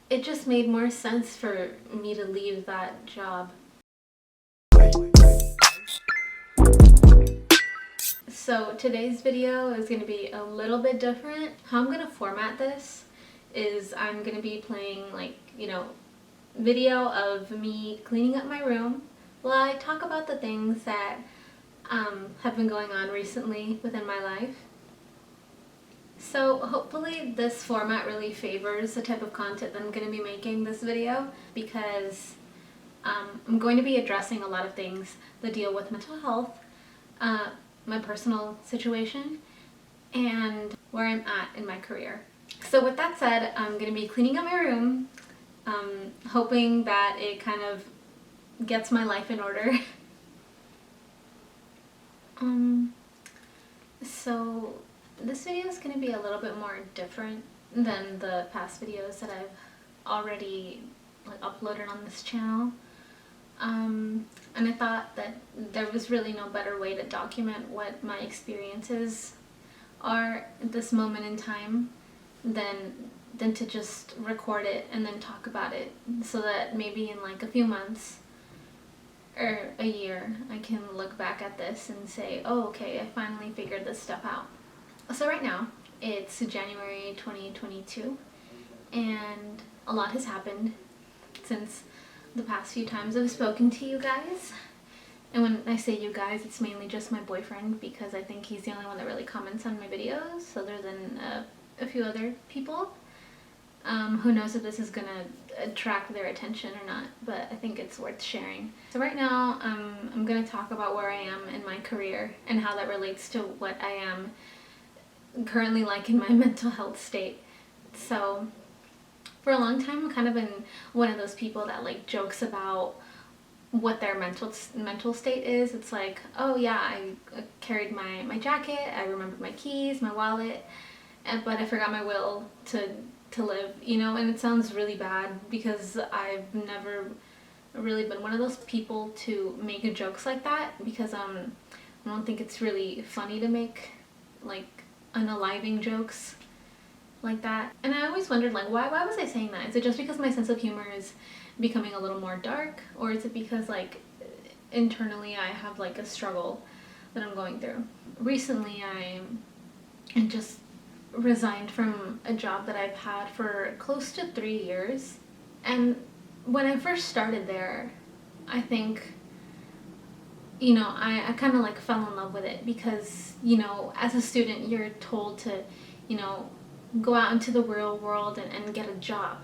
it just made more sense for me to leave that job. So today's video is going to be a little bit different. How I'm going to format this is I'm going to be playing video of me cleaning up my room while I talk about the things that have been going on recently within my life. So hopefully this format really favors the type of content that I'm going to be making this video, because I'm going to be addressing a lot of things that deal with mental health, my personal situation, and where I'm at in my career. So with that said, I'm going to be cleaning up my room, hoping that it kind of gets my life in order. So this video is going to be a little bit more different than the past videos that I've already uploaded on this channel. And I thought that there was really no better way to document what my experiences are at this moment in time than to just record it and then talk about it, so that maybe in like a few months or a year I can look back at this and say, oh, okay, I finally figured this stuff out. So right now it's January 2022 and a lot has happened since the past few times I've spoken to you guys. And when I say you guys, it's mainly just my boyfriend, because I think he's the only one that really comments on my videos, other than a few other people. Who knows if this is gonna attract their attention or not, but I think it's worth sharing. So right now I'm gonna talk about where I am in my career and how that relates to what I am currently like in my mental health state. So for a long time I've kind of been one of those people that like jokes about what their mental state is. It's like, oh yeah, I carried my jacket, I remembered my keys, my wallet, but I forgot my will to live, and it sounds really bad because I've never really been one of those people to make jokes like that, because I don't think it's really funny to make like unaliving jokes like that. And I always wondered, like, why was I saying that? Is it just because my sense of humor is becoming a little more dark, or is it because like internally I have like a struggle that I'm going through? Recently I just resigned from a job that I've had for close to 3 years, and when I first started there, I think I kind of like fell in love with it, because as a student you're told to go out into the real world and get a job,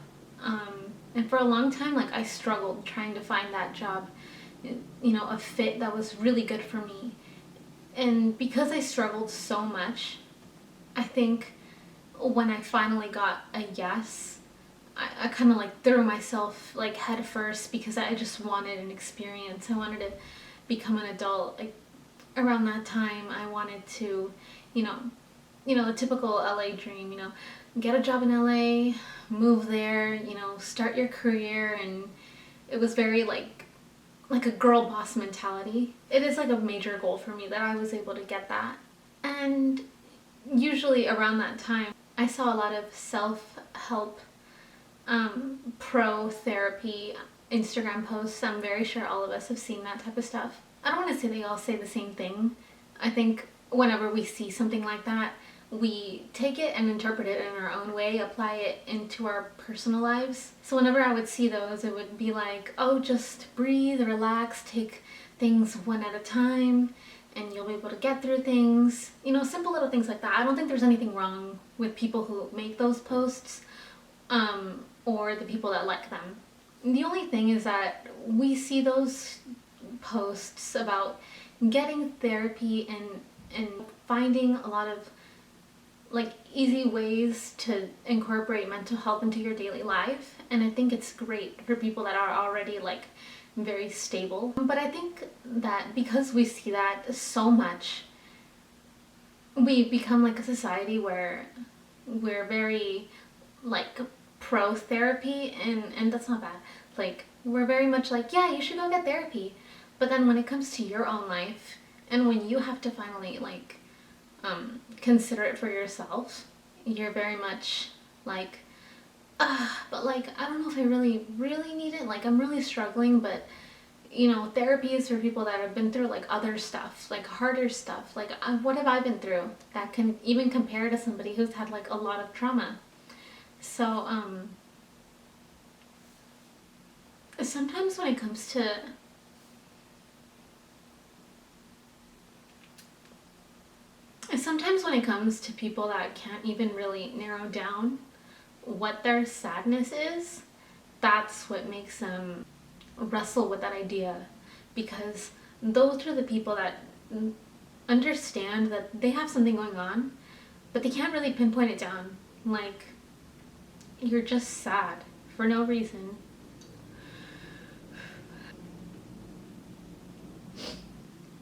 and for a long time like I struggled trying to find that job, a fit that was really good for me. And because I struggled so much, I think when I finally got a yes, I kind of like threw myself like head first, because I just wanted an experience. I wanted to become an adult. Like around that time I wanted to, the typical LA dream, get a job in LA, move there, start your career. And it was very like a girl boss mentality. It is like a major goal for me that I was able to get that. And usually around that time I saw a lot of self-help, pro therapy Instagram posts. I'm very sure all of us have seen that type of stuff. I don't want to say they all say the same thing. I think whenever we see something like that, we take it and interpret it in our own way, apply it into our personal lives. So whenever I would see those, it would be like, oh, just breathe, relax, take things one at a time, and you'll be able to get through things. Simple little things like that. I don't think there's anything wrong with people who make those posts, or the people that like them. The only thing is that we see those posts about getting therapy and finding a lot of like easy ways to incorporate mental health into your daily life, and I think it's great for people that are already like very stable. But I think that because we see that so much, we become like a society where we're very like pro therapy, and that's not bad. Like we're very much like, yeah, you should go get therapy. But then when it comes to your own life, and when you have to finally like consider it for yourself, you're very much like, But like, I don't know if I really, really need it. Like, I'm really struggling, but you know, therapy is for people that have been through like other stuff, like harder stuff. Like, what have I been through that can even compare to somebody who's had like a lot of trauma? So, sometimes when it comes to sometimes when it comes to people that can't even really narrow down what their sadness is, that's what makes them wrestle with that idea, because those are the people that understand that they have something going on, but they can't really pinpoint it down. Like, you're just sad for no reason.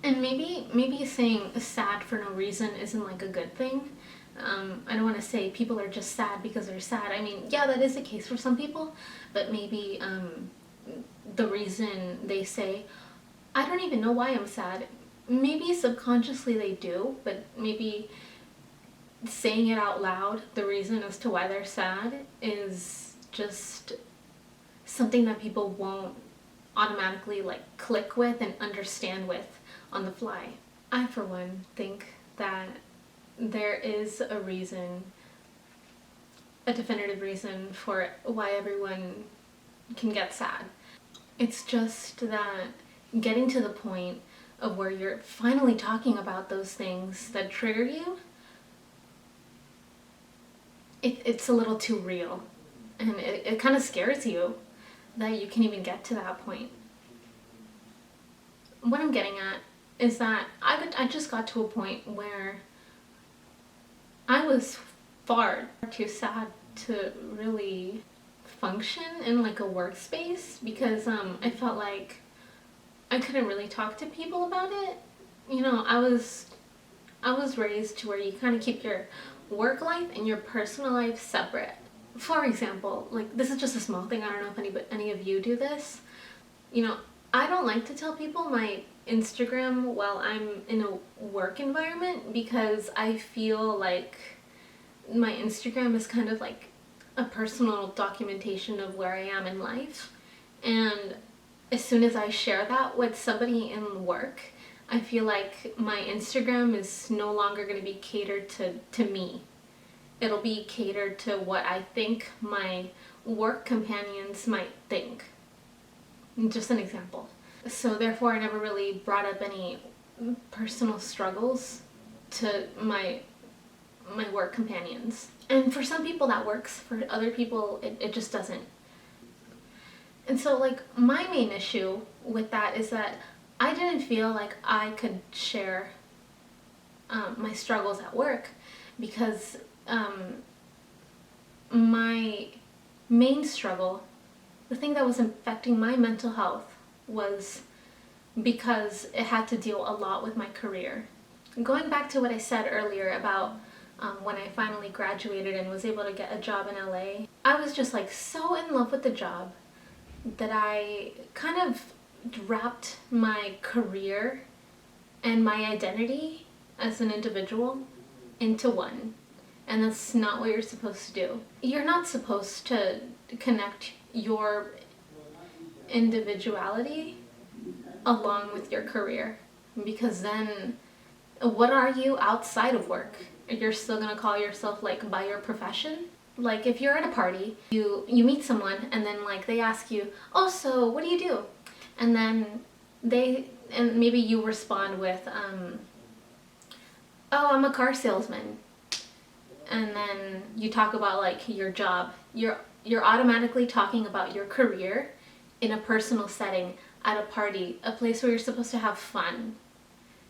And maybe saying sad for no reason isn't like a good thing. I don't want to say people are just sad because they're sad. I mean, yeah, that is the case for some people, but maybe the reason they say, I don't even know why I'm sad, maybe subconsciously they do, but maybe saying it out loud, the reason as to why they're sad, is just something that people won't automatically like click with and understand with on the fly. I, for one, think that there is a reason, a definitive reason for why everyone can get sad. It's just that getting to the point of where you're finally talking about those things that trigger you, it's a little too real. And it kind of scares you that you can even get to that point. What I'm getting at is that I just got to a point where I was far too sad to really function in like a workspace, because I felt like I couldn't really talk to people about it. You know, I was raised to where you kind of keep your work life and your personal life separate. For example, like, this is just a small thing, I don't know if any of you do this. You know, I don't like to tell people my Instagram while I'm in a work environment, because I feel like my Instagram is kind of like a personal documentation of where I am in life. And as soon as I share that with somebody in work, I feel like my Instagram is no longer going to be catered to me. It'll be catered to what I think my work companions might think. Just an example. So therefore, I never really brought up any personal struggles to my work companions. And for some people that works, for other people it just doesn't. And so, like, my main issue with that is that I didn't feel like I could share my struggles at work, because my main struggle, the thing that was affecting my mental health, was because it had to deal a lot with my career. Going back to what I said earlier about when I finally graduated and was able to get a job in LA, I was just like so in love with the job that I kind of wrapped my career and my identity as an individual into one. And that's not what you're supposed to do. You're not supposed to connect your individuality along with your career, because then what are you outside of work? You're still gonna call yourself like by your profession? Like, if you're at a party, you meet someone and then like they ask you, oh, so what do you do? And then maybe you respond with, oh, I'm a car salesman. And then you talk about like your job. You're automatically talking about your career in a personal setting, at a party, a place where you're supposed to have fun.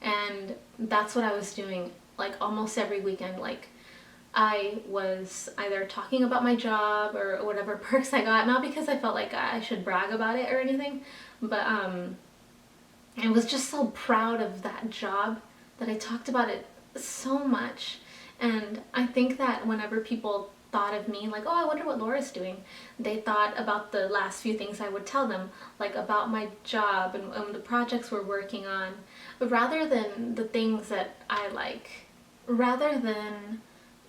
And that's what I was doing like almost every weekend. Like, I was either talking about my job or whatever perks I got, not because I felt like I should brag about it or anything, but I was just so proud of that job that I talked about it so much. And I think that whenever people thought of me like, oh, I wonder what Laura's doing, they thought about the last few things I would tell them, like about my job and the projects we're working on, rather than the things that I like, rather than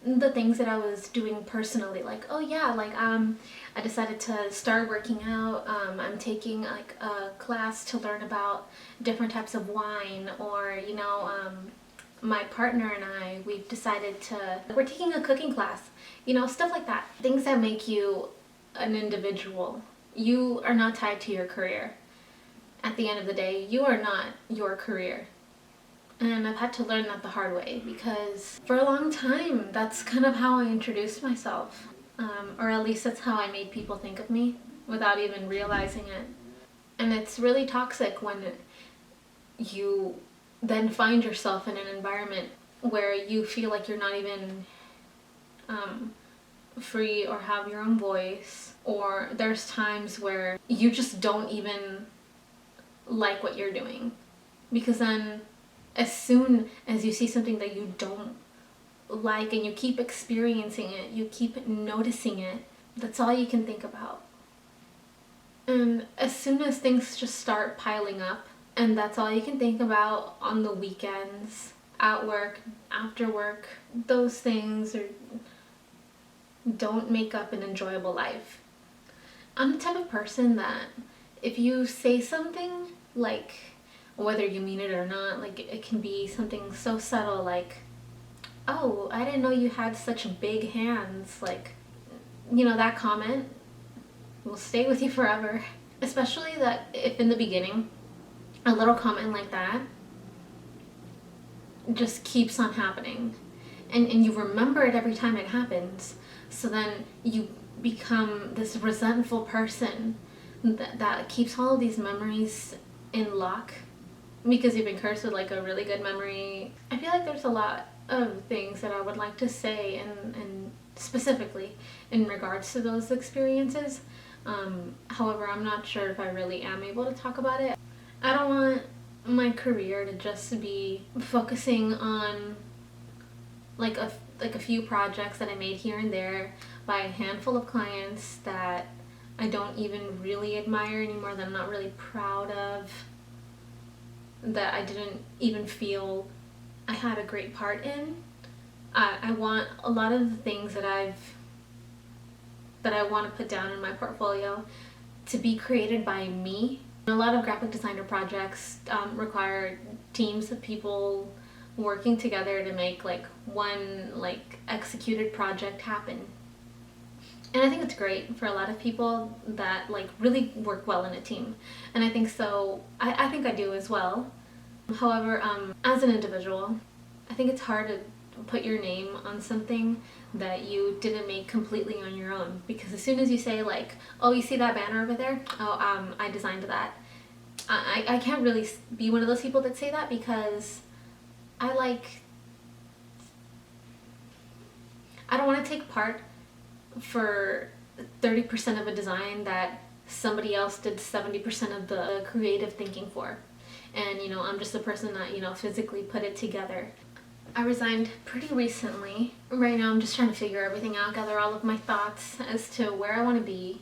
the things that I was doing personally, like, oh yeah, like I decided to start working out. I'm taking like a class to learn about different types of wine, or my partner and we've decided we're taking a cooking class, stuff like that. Things that make you an individual. You are not tied to your career. At the end of the day, you are not your career. And I've had to learn that the hard way, because for a long time, that's kind of how I introduced myself. Or at least that's how I made people think of me without even realizing it. And it's really toxic when you then find yourself in an environment where you feel like you're not even free or have your own voice, or there's times where you just don't even like what you're doing, because then as soon as you see something that you don't like and you keep experiencing it, you keep noticing it, that's all you can think about. And as soon as things just start piling up and that's all you can think about on the weekends, at work, after work, those things don't make up an enjoyable life. I'm the type of person that if you say something, like, whether you mean it or not, like, it can be something so subtle, like, oh, I didn't know you had such big hands, like, that comment will stay with you forever. Especially that if in the beginning, a little comment like that just keeps on happening. And you remember it every time it happens. So then you become this resentful person that keeps all of these memories in lock because you've been cursed with like a really good memory. I feel like there's a lot of things that I would like to say, and specifically in regards to those experiences. However, I'm not sure if I really am able to talk about it. I don't want my career to just be focusing on like a few projects that I made here and there by a handful of clients that I don't even really admire anymore, that I'm not really proud of, that I didn't even feel I had a great part in. I want a lot of the things that I want to put down in my portfolio to be created by me. A lot of graphic designer projects require teams of people working together to make like one like executed project happen. And I think it's great for a lot of people that like really work well in a team. And I think so, I think I do as well. However, as an individual, I think it's hard to put your name on something that you didn't make completely on your own, because as soon as you say like, oh, you see that banner over there? Oh, I designed that. I can't really be one of those people that say that, because I don't want to take part for 30% of a design that somebody else did 70% of the creative thinking for. And I'm just the person that physically put it together. I resigned pretty recently. Right now I'm just trying to figure everything out, gather all of my thoughts as to where I want to be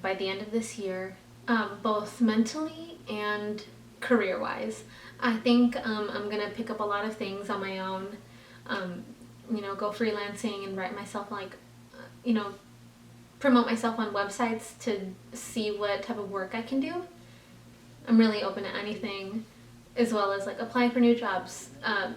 by the end of this year, both mentally and career-wise. I think I'm gonna pick up a lot of things on my own, go freelancing and write myself promote myself on websites to see what type of work I can do. I'm really open to anything, as well as like applying for new jobs, add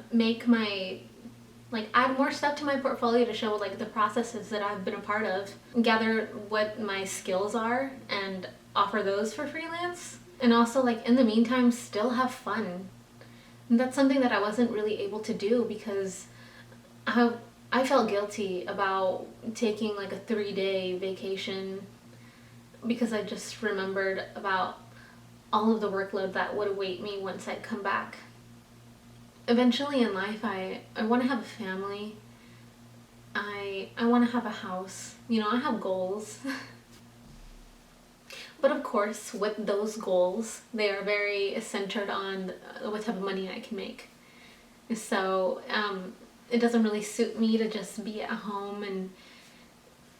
more stuff to my portfolio to show like the processes that I've been a part of, gather what my skills are and offer those for freelance. And also like in the meantime still have fun. And that's something that I wasn't really able to do because I felt guilty about taking like a 3-day vacation, because I just remembered about all of the workload that would await me once I'd come back. Eventually in life, I want to have a family. I want to have a house. I have goals. But of course, with those goals, they are very centered on what type of money I can make. So it doesn't really suit me to just be at home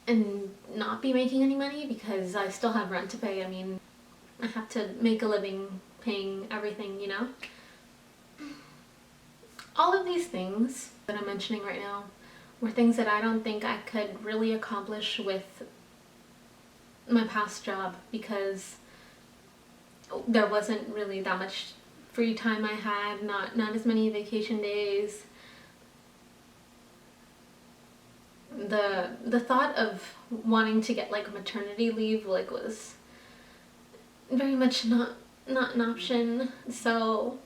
and not be making any money, because I still have rent to pay. I mean, I have to make a living paying everything, All of these things that I'm mentioning right now were things that I don't think I could really accomplish with my past job, because there wasn't really that much free time I had, not as many vacation days. The thought of wanting to get like maternity leave like was very much not an option. So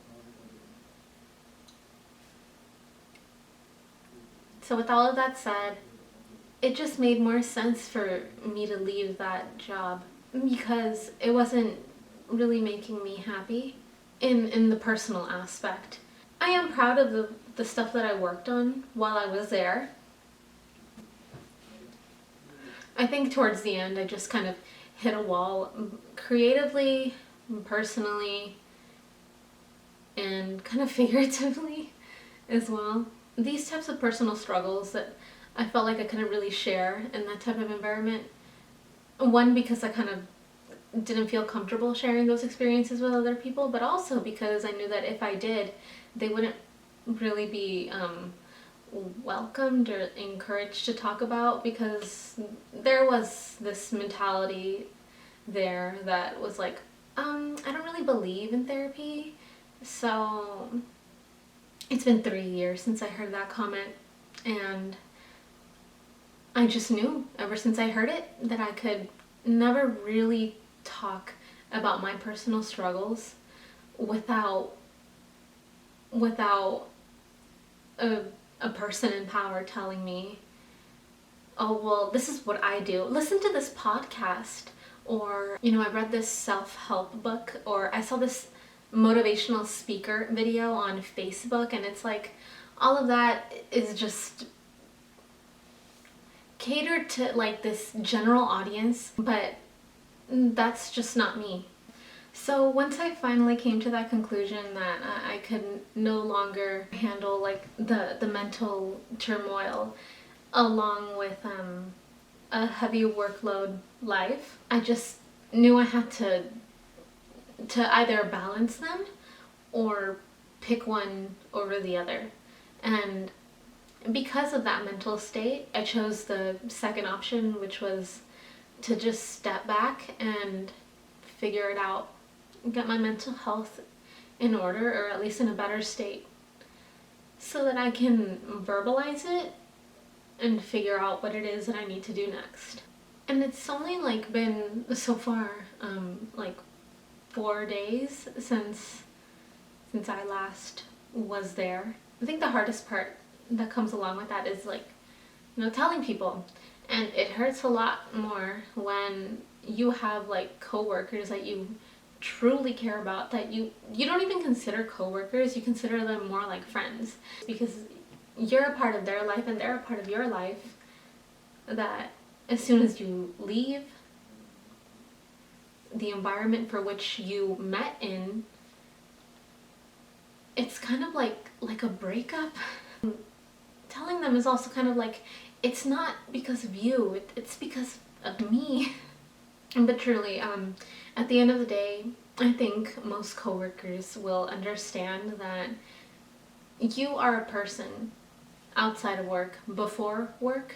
with all of that said, it just made more sense for me to leave that job, because it wasn't really making me happy in the personal aspect. I am proud of the stuff that I worked on while I was there. I think towards the end I just kind of hit a wall creatively, personally, and kind of figuratively as well. These types of personal struggles that I felt like I couldn't really share in that type of environment. One, because I kind of didn't feel comfortable sharing those experiences with other people, but also because I knew that if I did, they wouldn't really be welcomed or encouraged to talk about, because there was this mentality there that was like, I don't really believe in therapy. So it's been 3 years since I heard that comment, and I just knew ever since I heard it that I could never really talk about my personal struggles without a person in power telling me, oh, well, this is what I do. Listen to this podcast. Or, I read this self-help book, or I saw this motivational speaker video on Facebook, and it's like, all of that is just catered to like this general audience, but that's just not me. So once I finally came to that conclusion that I could no longer handle like the mental turmoil along with a heavy workload life, I just knew I had to either balance them or pick one over the other. And because of that mental state, I chose the second option, which was to just step back and figure it out, get my mental health in order, or at least in a better state, so that I can verbalize it and figure out what it is that I need to do next. And it's only like been so far like 4 days since I last was there. I think the hardest part that comes along with that is like, telling people. And it hurts a lot more when you have like coworkers that you truly care about, that you don't even consider coworkers, you consider them more like friends, because you're a part of their life and they're a part of your life, that as soon as you leave the environment for which you met in, it's kind of like a breakup. Telling them is also kind of like, it's not because of you, it's because of me. But truly, at the end of the day, I think most coworkers will understand that you are a person outside of work, before work,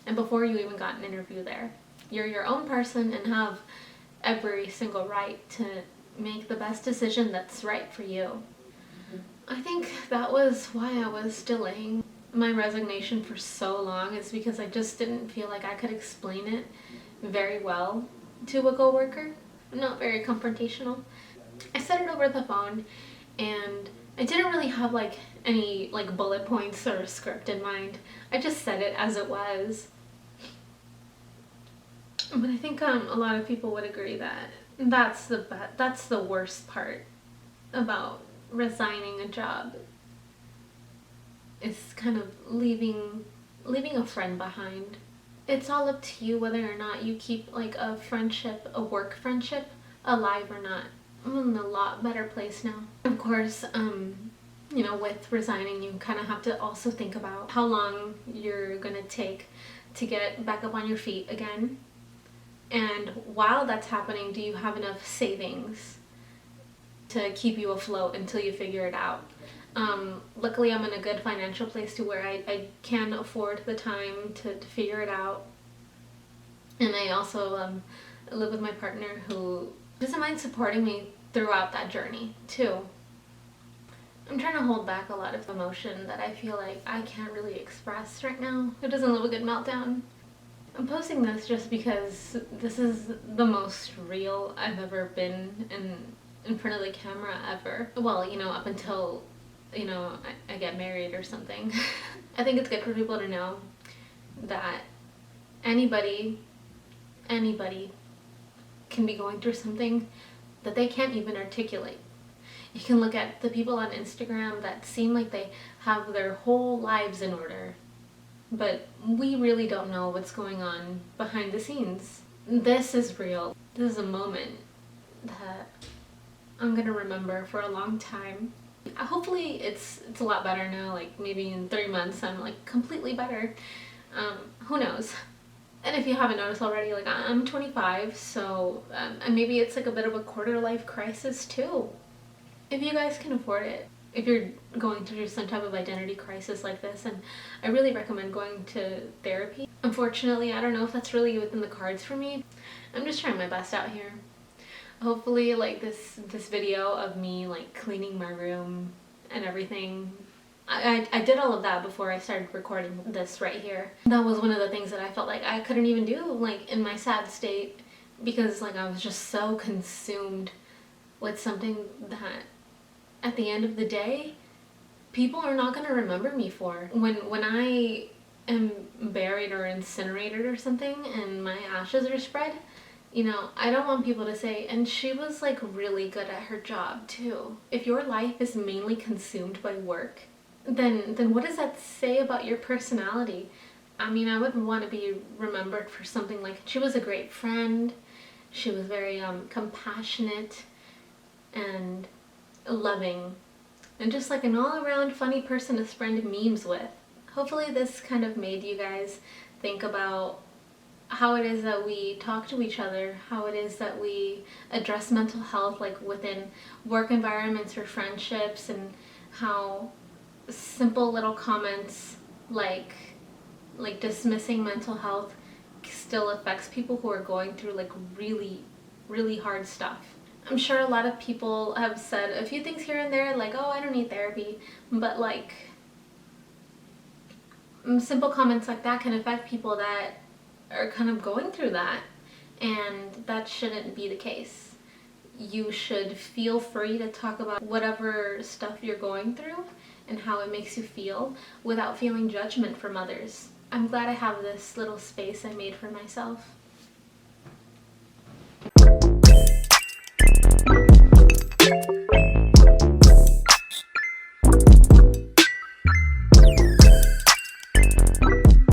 and before you even got an interview there. You're your own person and have every single right to make the best decision that's right for you. I think that was why I was delaying my resignation for so long, is because I just didn't feel like I could explain it very well to a coworker. I'm not very confrontational. I said it over the phone, and I didn't really have like any like bullet points or a script in mind. I just said it as it was. But I think a lot of people would agree that that's the worst part about resigning a job, is kind of leaving a friend behind. It's all up to you whether or not you keep like a work friendship alive or not. I'm in a lot better place now. Of course, with resigning, you kind of have to also think about how long you're gonna take to get back up on your feet again. And while that's happening, do you have enough savings to keep you afloat until you figure it out? Luckily, I'm in a good financial place to where I can afford the time to figure it out. And I also live with my partner who doesn't mind supporting me throughout that journey, too. I'm trying to hold back a lot of emotion that I feel like I can't really express right now. Who doesn't love a good meltdown? I'm posting this just because this is the most real I've ever been in front of the camera ever. Well, you know, up until, you know, I get married or something. I think it's good for people to know that anybody can be going through something that they can't even articulate. You can look at the people on Instagram that seem like they have their whole lives in order, but we really don't know what's going on behind the scenes. This is real. This is a moment that I'm gonna remember for a long time. Hopefully it's a lot better now, like maybe in 3 months I'm like completely better. Who knows? And if you haven't noticed already, like I'm 25, so and maybe it's like a bit of a quarter life crisis too. If you guys can afford it, if you're going through some type of identity crisis like this, and I really recommend going to therapy. Unfortunately, I don't know if that's really within the cards for me. I'm just trying my best out here. Hopefully, like this video of me like cleaning my room and everything, I did all of that before I started recording this right here. That was one of the things that I felt like I couldn't even do like in my sad state, because like I was just so consumed with something that at the end of the day people are not going to remember me for. When I am buried or incinerated or something and my ashes are spread, you know, I don't want people to say, and she was like really good at her job too. If your life is mainly consumed by work, then what does that say about your personality? I mean, I wouldn't want to be remembered for something like, she was a great friend, she was very compassionate and loving, and just like an all-around funny person to spread memes with. Hopefully this kind of made you guys think about how it is that we talk to each other, how it is that we address mental health like within work environments or friendships, and how simple little comments like dismissing mental health still affects people who are going through like really hard stuff. I'm sure a lot of people have said a few things here and there like, oh, I don't need therapy, but like simple comments like that can affect people that are kind of going through that, and that shouldn't be the case. You should feel free to talk about whatever stuff you're going through and how it makes you feel without feeling judgment from others. I'm glad I have this little space I made for myself.